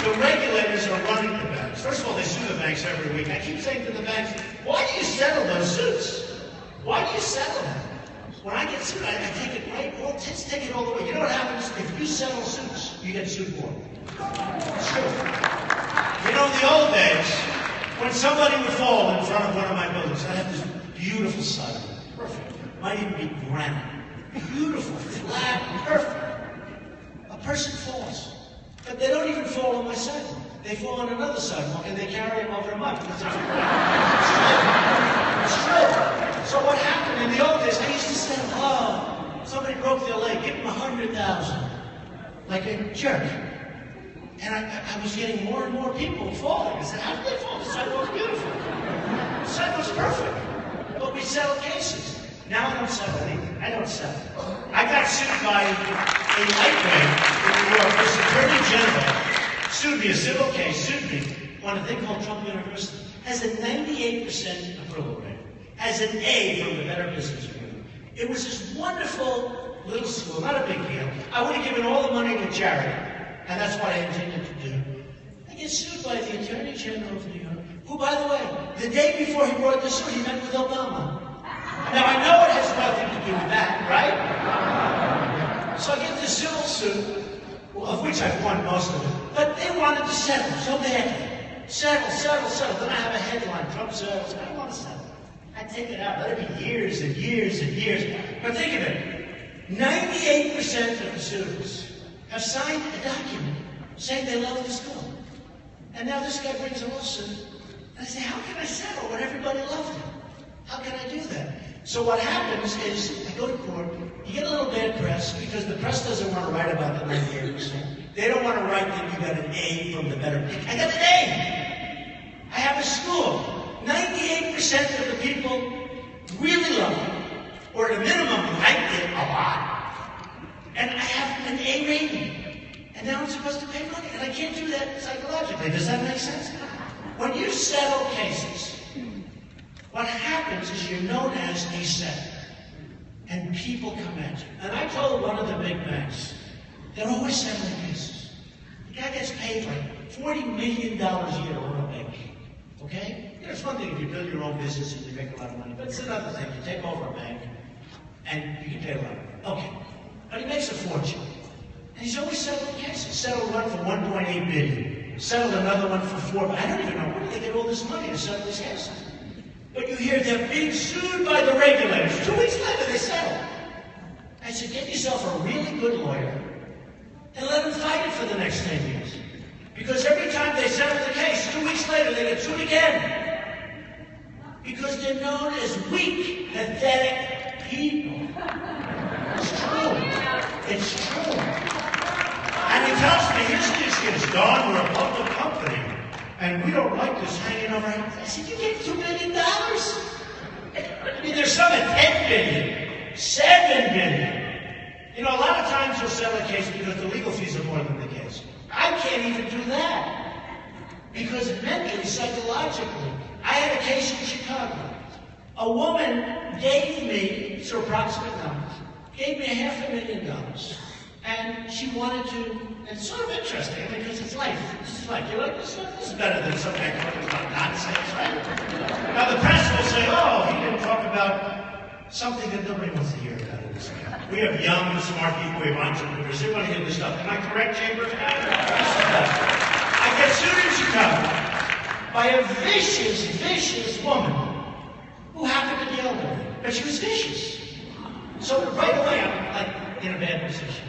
the regulators are running the banks. First of all, they sue the banks every week. I keep saying to the banks, why do you settle those suits? Why do you settle them? When I get sued, I take it right, well, take it all the way. You know what happens? If you settle suits, you get sued more. It's true. You know, in the old days, when somebody would fall in front of one of my buildings, I'd have this beautiful sidewalk. Perfect. Might even be granite. Beautiful, flat, perfect. A person falls. But they don't even fall on my sidewalk. They fall on another sidewalk and they carry him over a month. It's true. So what happened in the old days, I used to say, oh, somebody broke their leg, give them $100,000. Like a jerk. And I was getting more and more people falling. I said, how did they fall? The sidewalk's beautiful. The sidewalk's perfect. But we settle cases. Now I don't settle anything. I don't settle. I got sued by a lightweight in New York. This attorney general sued me, a civil case, sued me on a thing called Trump University. Has a 98% approval rate. Has an A from the Better Business Bureau. It was this wonderful little school, not a big deal. I would have given all the money to charity, and that's what I intended to do. I get sued by the Attorney General of New York, who, by the way, the day before he brought this suit, he met with Obama. Now, I know it has nothing to do with that, right? So I get this civil suit, of which I've won most of it, but they wanted to settle so badly. Settle. Then I have a headline, Trump settles. I don't want to settle. I take it out. Let it be years and years and years. But think of it. 98% of the students have signed a document saying they love the school. And now this guy brings a lawsuit. And I say, how can I settle when everybody loved him? How can I do that? So what happens is, I go to court, you get a little bad press, because the press doesn't want to write about the 98%. They don't want to write that you got an A from the Better. I got an A! I have a school. 98% of the people really love it, or at a minimum liked it a lot. And I have an A rating. And now I'm supposed to pay money, and I can't do that psychologically. Does that make sense? When you settle cases, what happens is you're known as a settler, and people come at you. And I told one of the big banks, they're always settling cases. The guy gets paid like $40 million a year to run a bank. Okay? You know, it's one thing if you build your own business and you make a lot of money, but it's another thing. You take over a bank, and you can pay a lot of money. Okay. But he makes a fortune. And he's always settling cases. Settled one for $1.8 billion. Settled another one for $4 billion. I don't even know where do they get all this money to settle these cases. But you hear they're being sued by the regulators. 2 weeks later, they settle. I said, get yourself a really good lawyer and let them fight it for the next 10 years. Because every time they settle the case, 2 weeks later, they get sued again. Because they're known as weak, pathetic people. It's true. It's true. And he tells me, here's the excuse, Don, we're a public company. And we don't like this hanging over our heads. I said, you get $2 billion? I mean, there's some at $10 billion, $7 billion. You know, a lot of times you'll settle a case because the legal fees are more than the case. I can't even do that. Because mentally, psychologically, I had a case in Chicago. A woman gave me, it's her approximate numbers, gave me $500,000. And she wanted to, and it's sort of interesting, I mean, because it's life. This is life. You like this stuff? This is better than some guy talking about nonsense, right? Now the press will say, oh, he didn't talk about something that nobody wants to hear about. We have young, smart people, we have entrepreneurs. They want to hear this stuff. Am I correct, Chambers? I get sued in Chicago by a vicious, vicious woman who happened to be elderly. But she was vicious. So right away, I'm like in a bad position.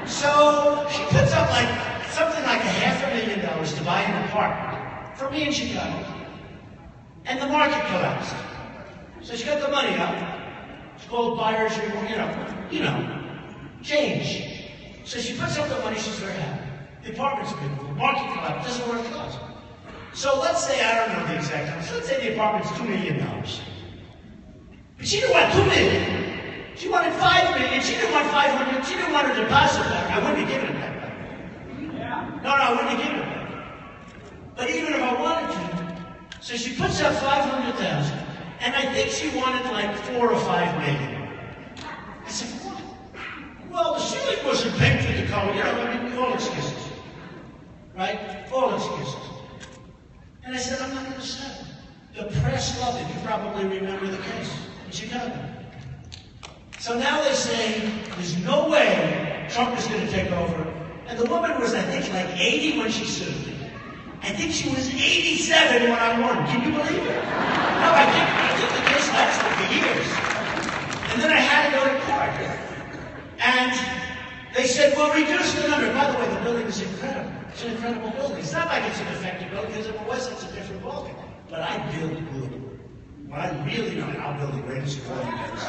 So she puts up like something like $500,000 to buy an apartment for me in Chicago. And the market collapsed. So she got the money up. It's called buyer's remortgage, you know, change. So she puts up the money, she's very happy. The apartment's beautiful, the market collapsed, doesn't work for us. So let's say, I don't know the exact number, so let's say the apartment's $2 million. But she didn't want $2 million. She wanted $5 million, she didn't want $500,000, she didn't want her deposit back. I wouldn't have given it back. No, I wouldn't have given it back. But even if I wanted to, so she puts up $500,000. And I think she wanted like $4 or $5 million. I said, what? Well, the ceiling wasn't painted the color, you know, I mean, all excuses. right? All excuses. And I said, I'm not going to settle. The press loved it. You probably remember the case in Chicago. So now they say, there's no way Trump is going to take over. And the woman was, I think, like 80 when she sued me. I think she was 87 when I won. Can you believe it? No, I think the case lasted for years. And then I had to go to court. And they said, well, reduce the number. By the way, the building is incredible. It's an incredible building. It's not like it's a defective building, because if it was, it's a different ballgame. But I build good. What I really know, and I'll build the greatest of all you guys.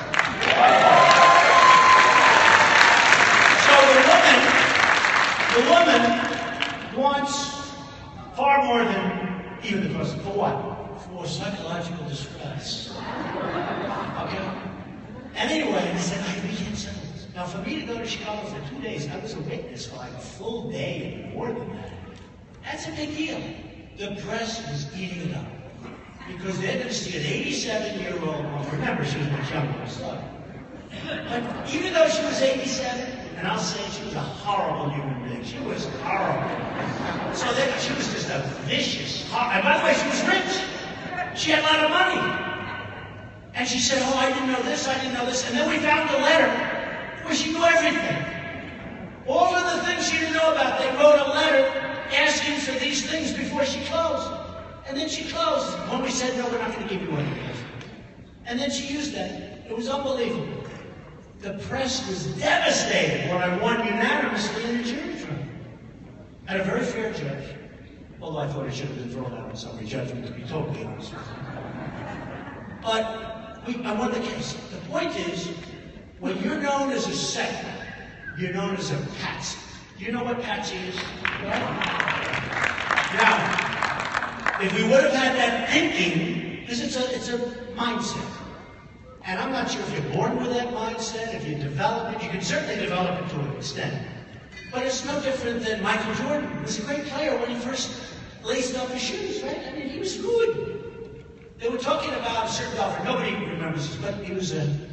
So the woman wants far more than even the person. For what? For psychological distress. Okay? And anyway, I said, we can't settle this. Now, for me to go to Chicago for 2 days, I was a witness for like a full day and more than that. That's a big deal. The press was eating it up. Because they're going to see an 87-year-old woman. Remember, she was much younger myself. But even though she was 87, and I'll say she was a horrible human being. She was horrible. So then she was just a vicious, and by the way, she was rich. She had a lot of money. And she said, oh, I didn't know this, I didn't know this. And then we found a letter where she knew everything. All of the things she didn't know about, they wrote a letter asking for these things before she closed. And then she closed. When we said, no, we're not going to give you any of this. And then she used that. It was unbelievable. The press was devastated when I won unanimously in the jury trial. I had a very fair judge, although I thought it should have been thrown out on summary judgment, to be totally honest with you. But I won the case. The point is, when you're known as a second, you're known as a patsy. Do you know what patsy is? Now, if we would have had that thinking, because it's a mindset. And I'm not sure if you're born with that mindset, if you develop it. You can certainly develop it to an extent. But it's no different than Michael Jordan. He was a great player when he first laced up his shoes, right? I mean, he was good. They were talking about a certain golfer. Nobody remembers this, but he was an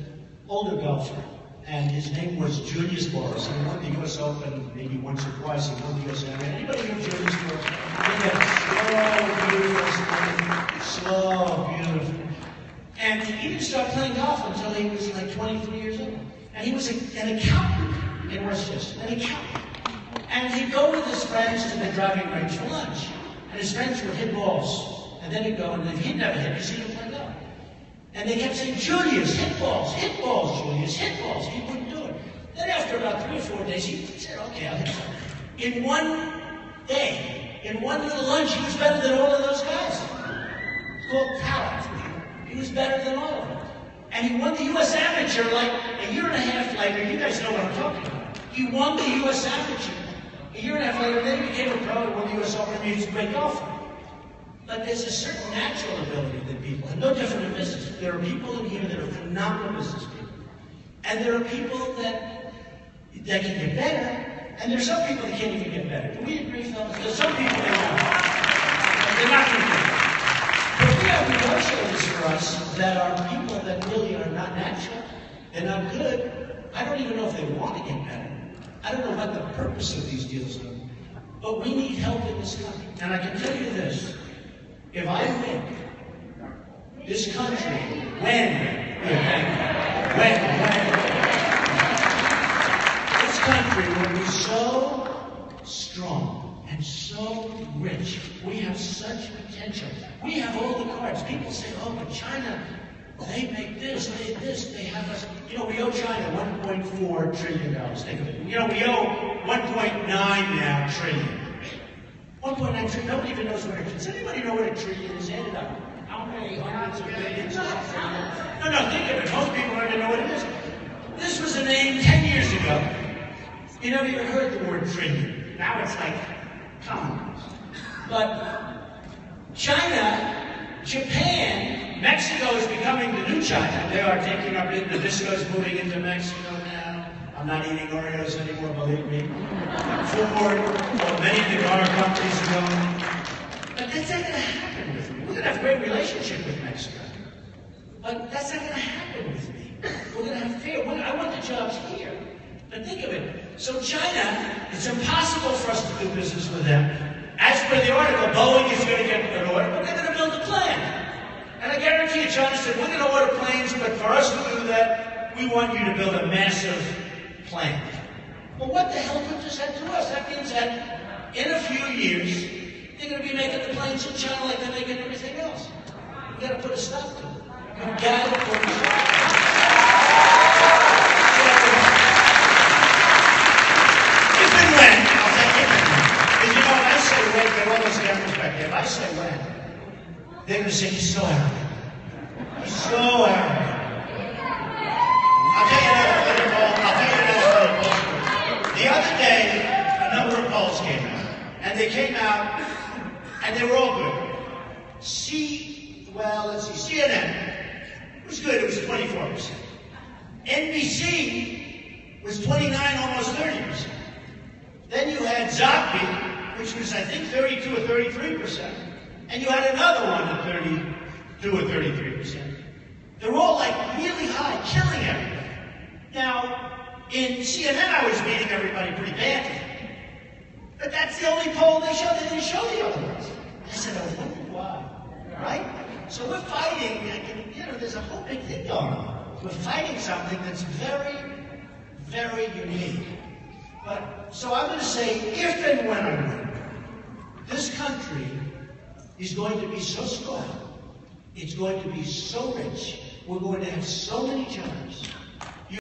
older golfer. And his name was Julius Boris. He won the U.S. Open maybe once or twice. He won the U.S. Open. Anybody know Julius Boris? Slow, beautiful. And he didn't start playing golf until he was like 23 years old. And he was an accountant in Westchester, an accountant. And he'd go with his friends to the driving range for lunch. And his friends would hit balls. And then he'd go, and he'd never hit, you see him play golf. And they kept saying, Julius, hit balls, Julius, hit balls. He wouldn't do it. Then after about 3 or 4 days, he said, okay, I'll hit something. In one day, in one little lunch, he was better than all of those guys. It's called talent. He was better than all of them. And he won the U.S. Amateur like a year and a half later. You guys know what I'm talking about. He won the U.S. Amateur. A year and a half later, then he became a pro and won the U.S. Open, and he was a great golfer. But there's a certain natural ability that people have, no different in business. There are people in here that are phenomenal business people. And there are people that can get better, and there are some people that can't even get better. Do we agree, fellas? There's some people that won't. They're not going to get better. But we have negotiators for us that are people that really are not natural. They're not good. I don't even know if they want to get better. I don't know what the purpose of these deals are. But we need help in this country. And I can tell you this. If I win, this country, this country will be so strong and so rich. We have such potential. We have all the cards. People say, oh, but China, they make this, they have us. You know, we owe China $1.4 trillion. Think of it. You know, we owe 1.9 now trillion. 1.9 trillion, nobody even knows what it is. Does anybody know what a trillion is? Add it up. How many hundreds of billions? No, think of it. Most people don't even know what it is. This was a name 10 years ago. You never even heard the word trillion. Now it's like, come on. But China, Japan, Mexico is becoming the new China. They are taking up the Nabisco's moving into Mexico now. I'm not eating Oreos anymore, believe me. Ford, or many of the car companies are going. But that's not going to happen with me. We're going to have a great relationship with Mexico. But that's not going to happen with me. We're going to have fair. I want the jobs here. But think of it. So China, it's impossible for us to do business with them. after the article, Boeing is going to get an order, but they're going to build a plane. And I guarantee you, China said, we're going to order planes, but for us to do that, we want you to build a massive plane. Well, what the hell put this that to us? That means that in a few years, they're going to be making the planes in China like they're making everything else. We've got to put a stop to it. We've got to put a stop to it. If and when, I'll say if and when. Because you know, when I say when, they're always get perspective. If I say when, they're going to say he's so arrogant. He's so arrogant. I'll tell you another funny poll. The other day, a number of polls came out. And they came out, and they were all good. CNN was good. It was 24%. NBC was 29, almost 30%. Then you had Zogby, which was, I think, 32 or 33%. And you had another one at 32 or 33%. They're all like really high, killing everybody. Now, in CNN, I was beating everybody pretty badly. But that's the only poll they showed. They didn't show the other ones. I said, I wonder why. Right? So we're fighting, there's a whole big thing going on. We're fighting something that's very, very unique. So I'm going to say, if and when I win, this country is going to be so strong, it's going to be so rich, we're going to have so many jobs,